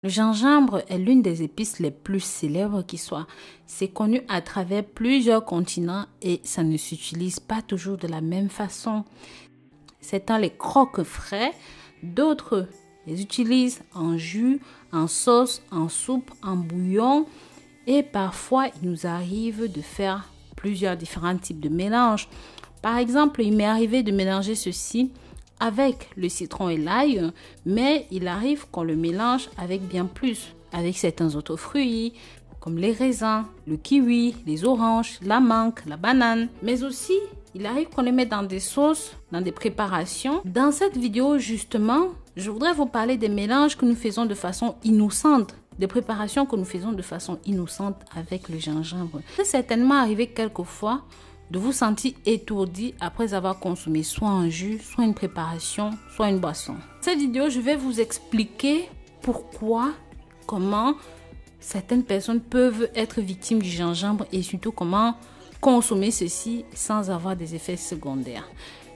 Le gingembre est l'une des épices les plus célèbres qui soit. C'est connu à travers plusieurs continents et ça ne s'utilise pas toujours de la même façon. Certains les croquent frais, d'autres les utilisent en jus, en sauce, en soupe, en bouillon et parfois il nous arrive de faire plusieurs différents types de mélanges. Par exemple, il m'est arrivé de mélanger ceci avec le citron et l'ail, mais il arrive qu'on le mélange avec bien plus, avec certains autres fruits, comme les raisins, le kiwi, les oranges, la mangue, la banane. Mais aussi, il arrive qu'on les mette dans des sauces, dans des préparations. Dans cette vidéo, justement, je voudrais vous parler des mélanges que nous faisons de façon innocente, des préparations que nous faisons de façon innocente avec le gingembre. C'est certainement arrivé quelquefois de vous sentir étourdi après avoir consommé soit un jus, soit une préparation, soit une boisson. Dans cette vidéo, je vais vous expliquer pourquoi, comment certaines personnes peuvent être victimes du gingembre et surtout comment consommer ceci sans avoir des effets secondaires.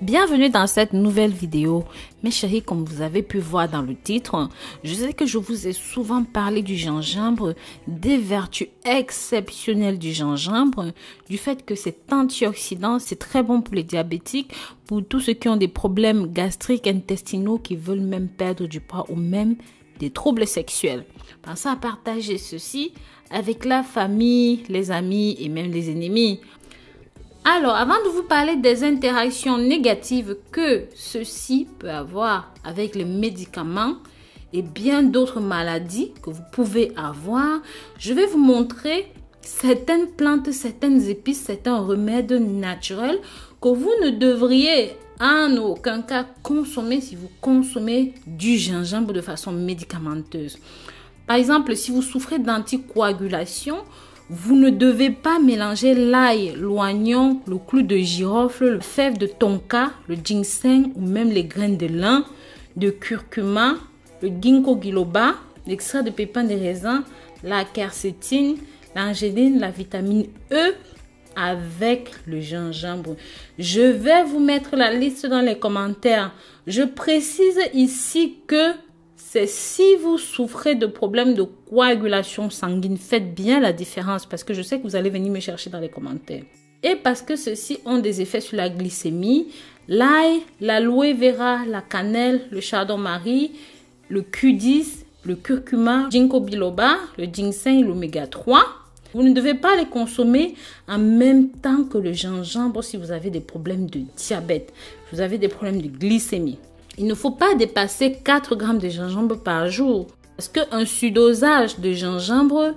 Bienvenue dans cette nouvelle vidéo. Mes chéris, comme vous avez pu voir dans le titre, je sais que je vous ai souvent parlé du gingembre, des vertus exceptionnelles du gingembre, du fait que c'est antioxydant, c'est très bon pour les diabétiques, pour tous ceux qui ont des problèmes gastriques, intestinaux, qui veulent même perdre du poids ou même des troubles sexuels. Pensez à partager ceci avec la famille, les amis et même les ennemis. Alors, avant de vous parler des interactions négatives que ceci peut avoir avec les médicaments et bien d'autres maladies que vous pouvez avoir, je vais vous montrer certaines plantes, certaines épices, certains remèdes naturels que vous ne devriez en aucun cas consommer si vous consommez du gingembre de façon médicamenteuse. Par exemple, si vous souffrez d'anticoagulation, vous ne devez pas mélanger l'ail, l'oignon, le clou de girofle, le fève de tonka, le ginseng ou même les graines de lin, de curcuma, le ginkgo biloba, l'extrait de pépins de raisin, la quercétine, l'angéline, la vitamine E avec le gingembre. Je vais vous mettre la liste dans les commentaires. Je précise ici que c'est si vous souffrez de problèmes de coagulation sanguine, faites bien la différence parce que je sais que vous allez venir me chercher dans les commentaires. Et parce que ceux-ci ont des effets sur la glycémie, l'ail, l'aloe vera, la cannelle, le chardon-marie, le Q10, le curcuma, ginkgo biloba, le ginseng et l'oméga 3. Vous ne devez pas les consommer en même temps que le gingembre si vous avez des problèmes de diabète, si vous avez des problèmes de glycémie. Il ne faut pas dépasser 4 grammes de gingembre par jour parce qu'un surdosage de gingembre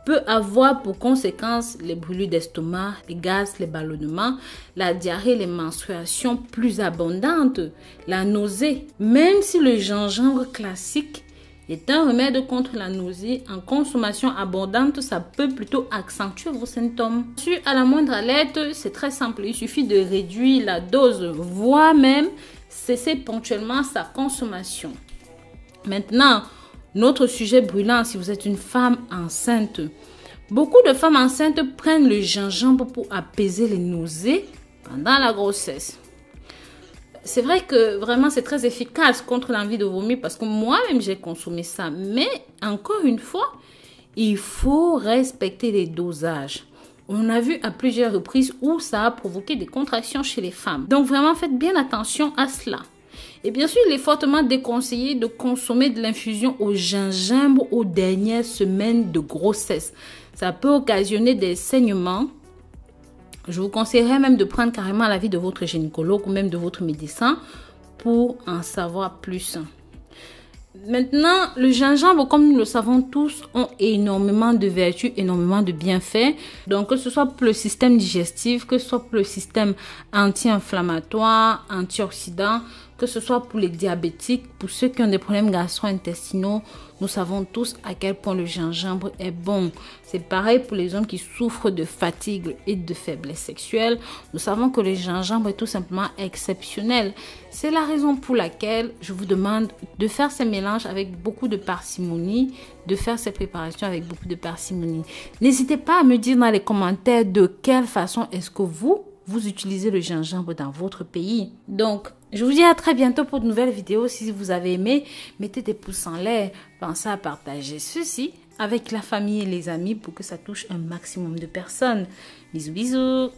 peut avoir pour conséquence les brûlures d'estomac, les gaz, les ballonnements, la diarrhée, les menstruations plus abondantes, la nausée. Même si le gingembre classique est un remède contre la nausée, en consommation abondante, ça peut plutôt accentuer vos symptômes. À la moindre alerte, c'est très simple. Il suffit de réduire la dose, voire même cesser ponctuellement sa consommation. Maintenant, notre sujet brûlant, si vous êtes une femme enceinte. Beaucoup de femmes enceintes prennent le gingembre pour apaiser les nausées pendant la grossesse. C'est vrai que vraiment c'est très efficace contre l'envie de vomir parce que moi-même j'ai consommé ça. Mais encore une fois, il faut respecter les dosages. On a vu à plusieurs reprises où ça a provoqué des contractions chez les femmes. Donc vraiment faites bien attention à cela. Et bien sûr, il est fortement déconseillé de consommer de l'infusion au gingembre aux dernières semaines de grossesse. Ça peut occasionner des saignements. Je vous conseillerais même de prendre carrément l'avis de votre gynécologue ou même de votre médecin pour en savoir plus. Maintenant, le gingembre, comme nous le savons tous, ont énormément de vertus, énormément de bienfaits. Donc, que ce soit pour le système digestif, que ce soit pour le système anti-inflammatoire, antioxydant, que ce soit pour les diabétiques, pour ceux qui ont des problèmes gastro-intestinaux, nous savons tous à quel point le gingembre est bon. C'est pareil pour les hommes qui souffrent de fatigue et de faiblesse sexuelle. Nous savons que le gingembre est tout simplement exceptionnel. C'est la raison pour laquelle je vous demande de faire ces mélanges avec beaucoup de parcimonie, de faire ces préparations avec beaucoup de parcimonie. N'hésitez pas à me dire dans les commentaires de quelle façon est-ce que vous utilisez le gingembre dans votre pays. Donc, Je vous dis à très bientôt pour de nouvelles vidéos. Si vous avez aimé, mettez des pouces en l'air. Pensez à partager ceci avec la famille et les amis pour que ça touche un maximum de personnes. Bisous, bisous.